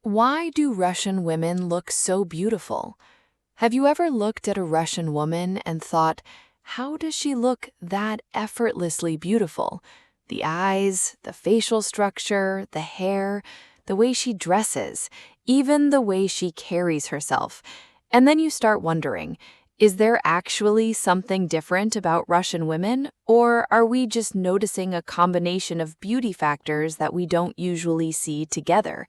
Why do Russian women look so beautiful? Have you ever looked at a Russian woman and thought, how does she look that effortlessly beautiful? The eyes, the facial structure, the hair, the way she dresses, even the way she carries herself. And then you start wondering, is there actually something different about Russian women, or are we just noticing a combination of beauty factors that we don't usually see together?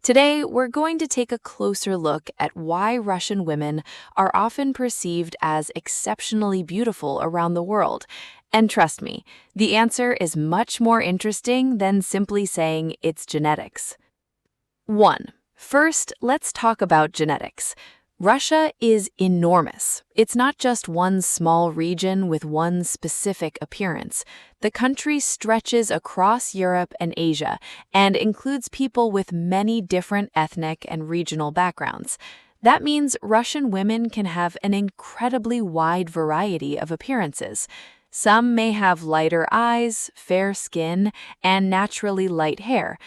Today, we're going to take a closer look at why Russian women are often perceived as exceptionally beautiful around the world. And trust me, the answer is much more interesting than simply saying it's genetics. 1. First, let's talk about genetics. Russia is enormous. It's not just one small region with one specific appearance. The country stretches across Europe and Asia and includes people with many different ethnic and regional backgrounds. That means Russian women can have an incredibly wide variety of appearances. Some may have lighter eyes, fair skin, and naturally light hair.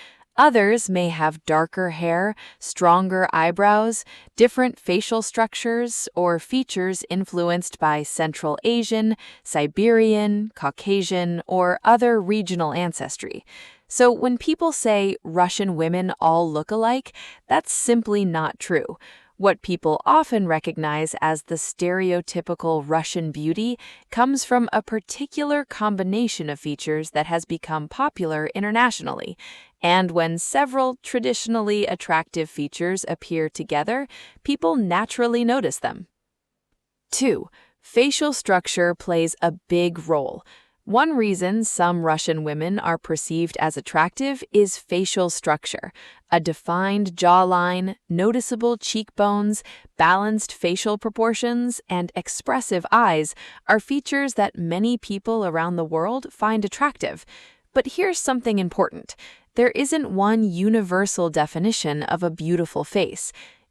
Others may have darker hair, stronger eyebrows, different facial structures, or features influenced by Central Asian, Siberian, Caucasian, or other regional ancestry. So when people say Russian women all look alike, that's simply not true. What people often recognize as the stereotypical Russian beauty comes from a particular combination of features that has become popular internationally. And when several traditionally attractive features appear together, people naturally notice them. 2. Facial structure plays a big role. One reason some Russian women are perceived as attractive is facial structure. A defined jawline, noticeable cheekbones, balanced facial proportions, and expressive eyes are features that many people around the world find attractive. But here's something important. There isn't one universal definition of a beautiful face.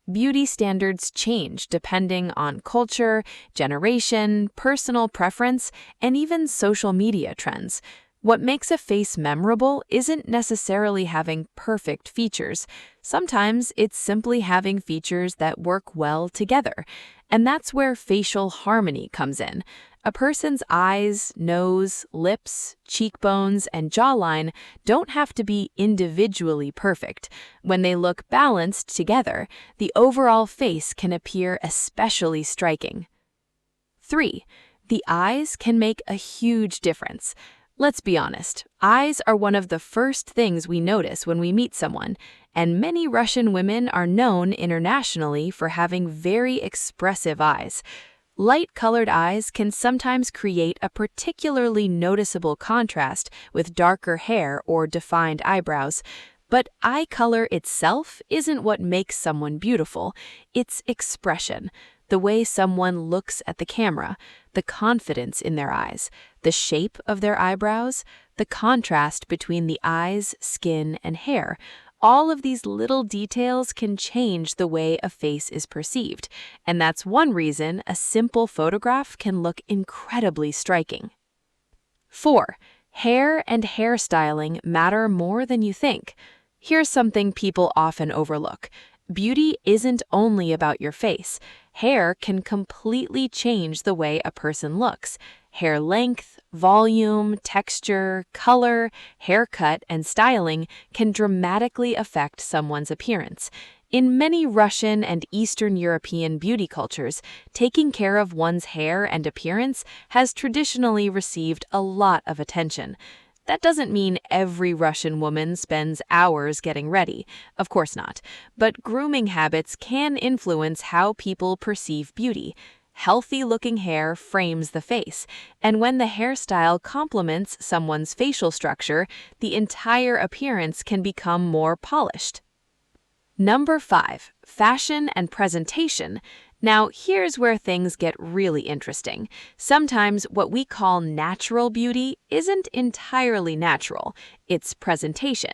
Beauty standards change depending on culture, generation, personal preference, and even social media trends. What makes a face memorable isn't necessarily having perfect features. Sometimes it's simply having features that work well together. And that's where facial harmony comes in. A person's eyes, nose, lips, cheekbones, and jawline don't have to be individually perfect. When they look balanced together, the overall face can appear especially striking. 3. The eyes can make a huge difference. Let's be honest, eyes are one of the first things we notice when we meet someone, and many Russian women are known internationally for having very expressive eyes. Light-colored eyes can sometimes create a particularly noticeable contrast with darker hair or defined eyebrows. But eye color itself isn't what makes someone beautiful. It's expression, the way someone looks at the camera, the confidence in their eyes, the shape of their eyebrows, the contrast between the eyes, skin, and hair. All of these little details can change the way a face is perceived, and that's one reason a simple photograph can look incredibly striking. 4. Hair and hairstyling matter more than you think. Here's something people often overlook. Beauty isn't only about your face. Hair can completely change the way a person looks. Hair length, volume, texture, color, haircut, and styling can dramatically affect someone's appearance. In many Russian and Eastern European beauty cultures, taking care of one's hair and appearance has traditionally received a lot of attention. That doesn't mean every Russian woman spends hours getting ready. Of course not. But grooming habits can influence how people perceive beauty. Healthy-looking hair frames the face, and when the hairstyle complements someone's facial structure, the entire appearance can become more polished. Number 5. Fashion and presentation. Now, here's where things get really interesting. Sometimes what we call natural beauty isn't entirely natural. It's presentation.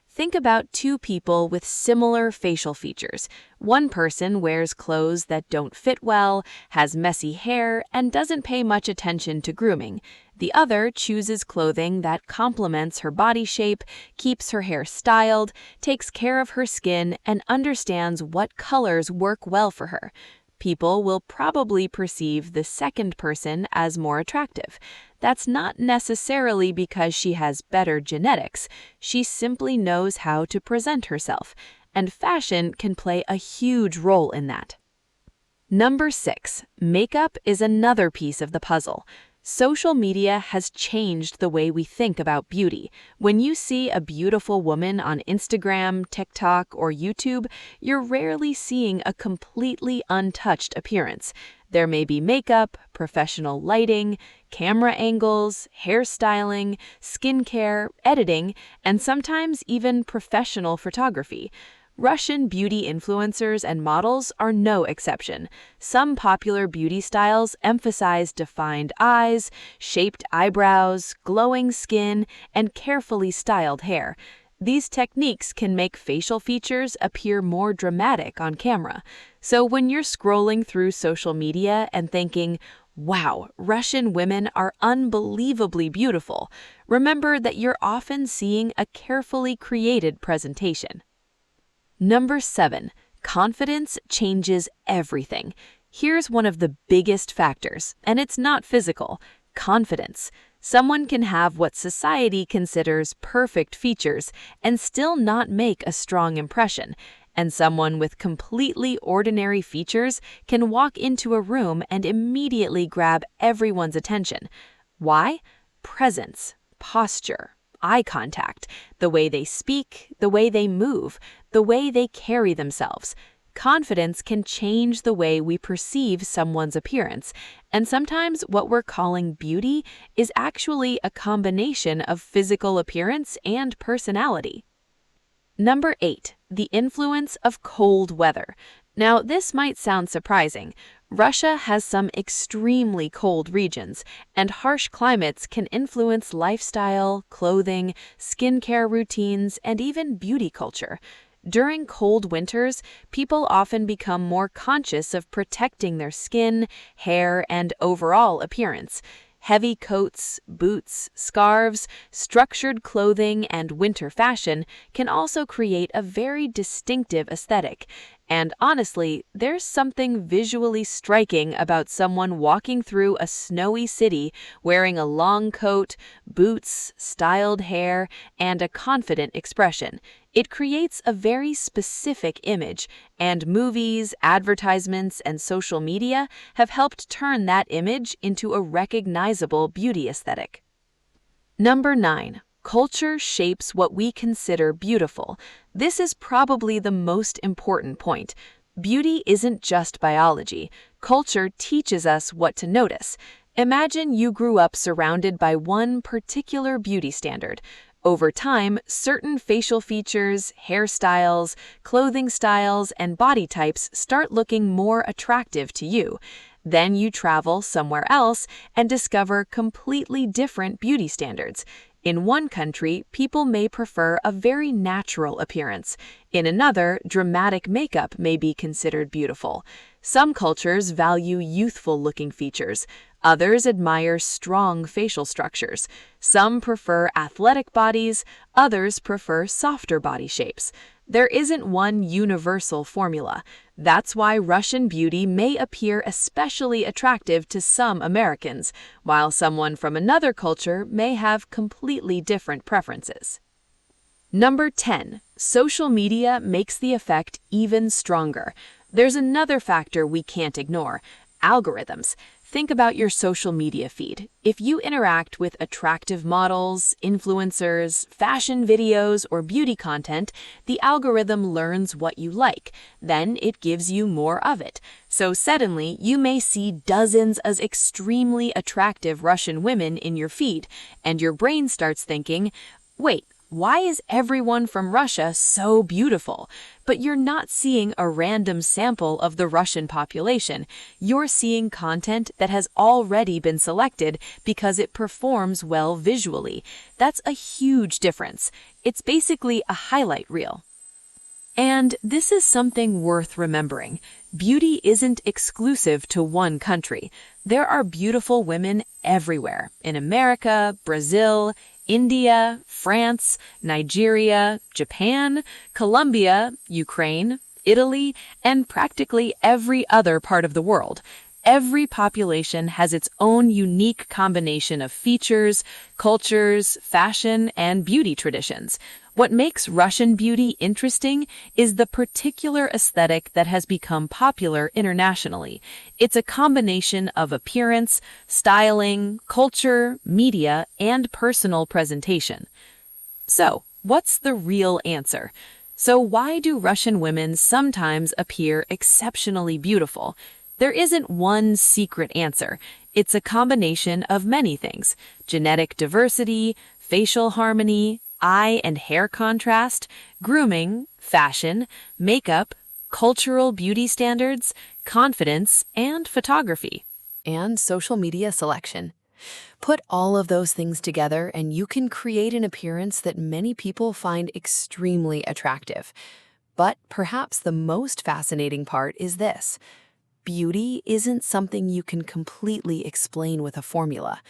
Think about two people with similar facial features. One person wears clothes that don't fit well, has messy hair, and doesn't pay much attention to grooming. The other chooses clothing that complements her body shape, keeps her hair styled, takes care of her skin, and understands what colors work well for her. People will probably perceive the second person as more attractive. That's not necessarily because she has better genetics. She simply knows how to present herself, and fashion can play a huge role in that. Number 6, makeup is another piece of the puzzle. Social media has changed the way we think about beauty. When you see a beautiful woman on Instagram, TikTok, or YouTube, you're rarely seeing a completely untouched appearance. There may be makeup, professional lighting, camera angles, hairstyling, skincare, editing, and sometimes even professional photography. Russian beauty influencers and models are no exception. Some popular beauty styles emphasize defined eyes, shaped eyebrows, glowing skin, and carefully styled hair. These techniques can make facial features appear more dramatic on camera. So when you're scrolling through social media and thinking, "Wow, Russian women are unbelievably beautiful," remember that you're often seeing a carefully created presentation. Number 7, confidence changes everything. Here's one of the biggest factors, and it's not physical: confidence. Someone can have what society considers perfect features and still not make a strong impression. And someone with completely ordinary features can walk into a room and immediately grab everyone's attention. Why? Presence, posture, eye contact, the way they speak, the way they move, the way they carry themselves. Confidence can change the way we perceive someone's appearance, and sometimes what we're calling beauty is actually a combination of physical appearance and personality. Number 8, the influence of cold weather. Now, this might sound surprising. Russia has some extremely cold regions, and harsh climates can influence lifestyle, clothing, skincare routines, and even beauty culture. During cold winters, people often become more conscious of protecting their skin, hair, and overall appearance. Heavy coats, boots, scarves, structured clothing, and winter fashion can also create a very distinctive aesthetic. And honestly, there's something visually striking about someone walking through a snowy city wearing a long coat, boots, styled hair, and a confident expression. It creates a very specific image, and movies, advertisements, and social media have helped turn that image into a recognizable beauty aesthetic. Number 9. Culture shapes what we consider beautiful. This is probably the most important point. Beauty isn't just biology. Culture teaches us what to notice. Imagine you grew up surrounded by one particular beauty standard. Over time, certain facial features, hairstyles, clothing styles, and body types start looking more attractive to you. Then you travel somewhere else and discover completely different beauty standards. In one country, people may prefer a very natural appearance. In another, dramatic makeup may be considered beautiful. Some cultures value youthful-looking features. Others admire strong facial structures. Some prefer athletic bodies. Others prefer softer body shapes. There isn't one universal formula. That's why Russian beauty may appear especially attractive to some Americans, while someone from another culture may have completely different preferences. Number 10. Social media makes the effect even stronger. There's another factor we can't ignore: algorithms. Think about your social media feed. If you interact with attractive models, influencers, fashion videos, or beauty content, the algorithm learns what you like. Then it gives you more of it. So suddenly, you may see dozens of extremely attractive Russian women in your feed, and your brain starts thinking, "Wait, why is everyone from Russia so beautiful?" But you're not seeing a random sample of the Russian population. You're seeing content that has already been selected because it performs well visually. That's a huge difference. It's basically a highlight reel. And this is something worth remembering. Beauty isn't exclusive to one country. There are beautiful women everywhere in America, Brazil, India, France, Nigeria, Japan, Colombia, Ukraine, Italy, and practically every other part of the world. Every population has its own unique combination of features, cultures, fashion, and beauty traditions. What makes Russian beauty interesting is the particular aesthetic that has become popular internationally. It's a combination of appearance, styling, culture, media, and personal presentation. So, what's the real answer? So why do Russian women sometimes appear exceptionally beautiful? There isn't one secret answer. It's a combination of many things: genetic diversity, facial harmony, eye and hair contrast, grooming, fashion, makeup, cultural beauty standards, confidence, and photography. And social media selection. Put all of those things together and you can create an appearance that many people find extremely attractive. But perhaps the most fascinating part is this: beauty isn't something you can completely explain with a formula.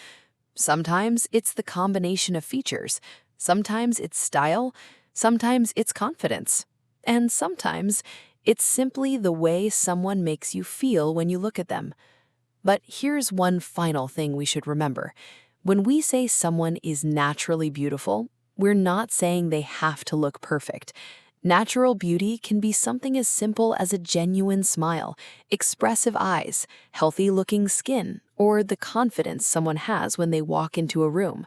Sometimes it's the combination of features, sometimes it's style, sometimes it's confidence, and sometimes it's simply the way someone makes you feel when you look at them. But here's one final thing we should remember. When we say someone is naturally beautiful, we're not saying they have to look perfect. Natural beauty can be something as simple as a genuine smile, expressive eyes, healthy-looking skin, or the confidence someone has when they walk into a room.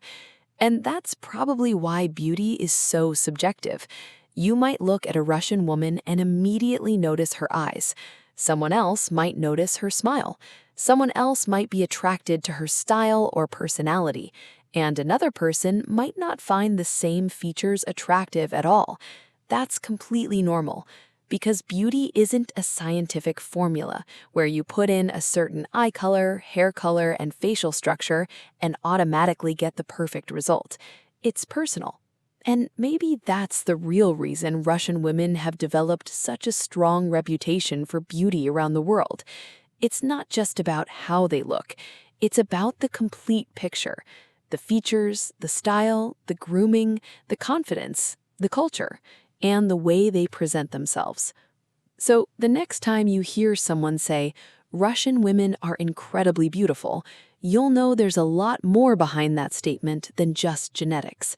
And that's probably why beauty is so subjective. You might look at a Russian woman and immediately notice her eyes. Someone else might notice her smile. Someone else might be attracted to her style or personality. And another person might not find the same features attractive at all. That's completely normal, because beauty isn't a scientific formula where you put in a certain eye color, hair color, and facial structure and automatically get the perfect result. It's personal. And maybe that's the real reason Russian women have developed such a strong reputation for beauty around the world. It's not just about how they look, it's about the complete picture: the features, the style, the grooming, the confidence, the culture, and the way they present themselves. So the next time you hear someone say, "Russian women are incredibly beautiful," you'll know there's a lot more behind that statement than just genetics.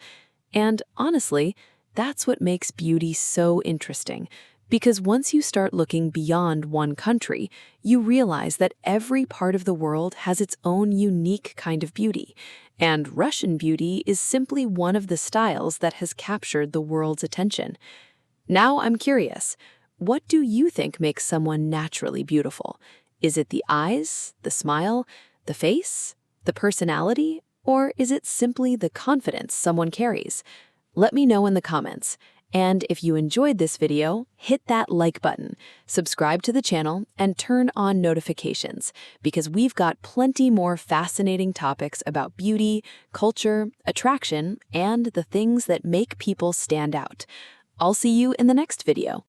And honestly, that's what makes beauty so interesting. Because once you start looking beyond one country, you realize that every part of the world has its own unique kind of beauty. And Russian beauty is simply one of the styles that has captured the world's attention. Now I'm curious, what do you think makes someone naturally beautiful? Is it the eyes, the smile, the face, the personality, or is it simply the confidence someone carries? Let me know in the comments. And if you enjoyed this video, hit that like button, subscribe to the channel, and turn on notifications, because we've got plenty more fascinating topics about beauty, culture, attraction, and the things that make people stand out. I'll see you in the next video.